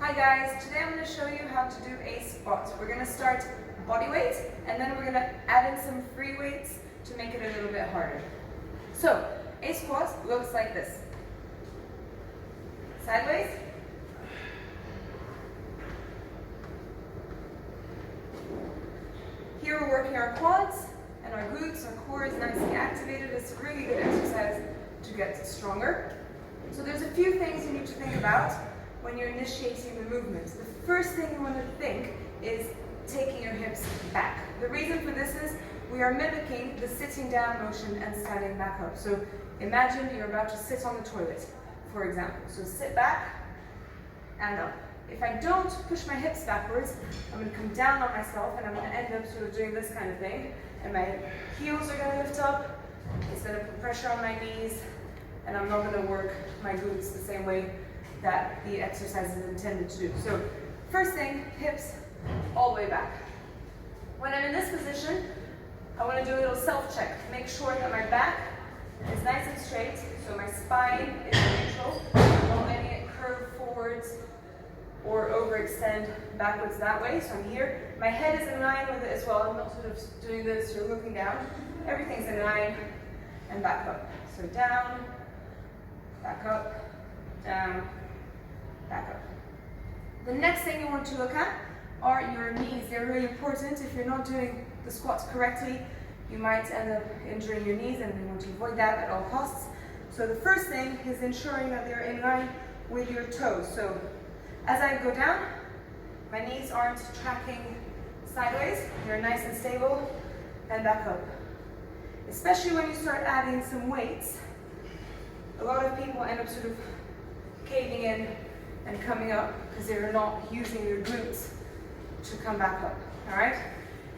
Hi guys, today I'm going to show you how to do a squat. We're going to start body weight and then we're going to add in some free weights to make it a little bit harder. So, a squat looks like this. Sideways. Here we're working our quads and our glutes, our core is nicely activated. It's a really good exercise to get stronger. So there's a few things you need to think about when you're initiating the movement. The first thing you want to think is taking your hips back. The reason for this is we are mimicking the sitting down motion and standing back up. So imagine you're about to sit on the toilet, for example. So sit back and up. If I don't push my hips backwards, I'm going to come down on myself and I'm going to end up sort of doing this kind of thing. And my heels are going to lift up. It's going to put pressure on my knees. And I'm not going to work my glutes the same way that the exercise is intended to do. So first thing, hips all the way back. When I'm in this position, I want to do a little self-check. Make sure that my back is nice and straight, so my spine is neutral. Don't let it curve forwards or overextend backwards that way. So I'm here. My head is in line with it as well. I'm not sort of doing this or looking down. Everything's in line and back up. So down, back up, down, back up. The next thing you want to look at are your knees. They're really important. If you're not doing the squats correctly, you might end up injuring your knees, and you want to avoid that at all costs. So the first thing is ensuring that they're in line with your toes. So as I go down, my knees aren't tracking sideways. They're nice and stable, and back up. Especially when you start adding some weights, a lot of people end up sort of caving in and coming up because they're not using your glutes to come back up, all right?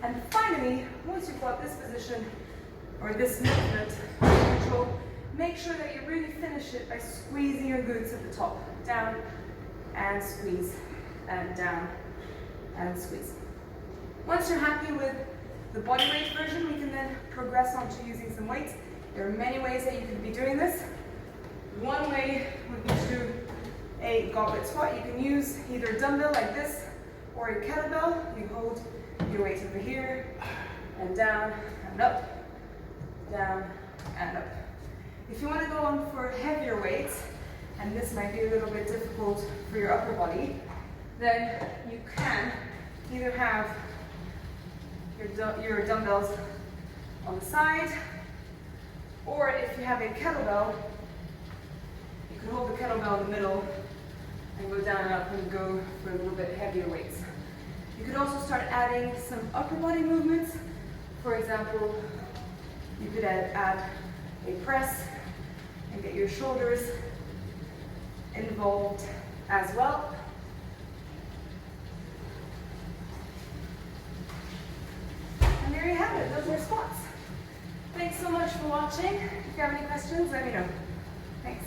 And finally, once you've got this position or this movement control, make sure that you really finish it by squeezing your glutes at the top. Down and squeeze, and down and squeeze. Once you're happy with the body weight version, we can then progress on to using some weights. There are many ways that you could be doing this. One way would be to do a goblet squat. You can use either a dumbbell like this or a kettlebell. You hold your weight over here and down and up, down and up. If you want to go on for heavier weights, and this might be a little bit difficult for your upper body, then you can either have your dumbbells on the side, or if you have a kettlebell, you can hold the kettlebell in the middle and go down and up and go for a little bit heavier weights. You could also start adding some upper body movements. For example, you could add a press and get your shoulders involved as well. And there you have it, those are squats. Thanks so much for watching. If you have any questions, let me know. Thanks.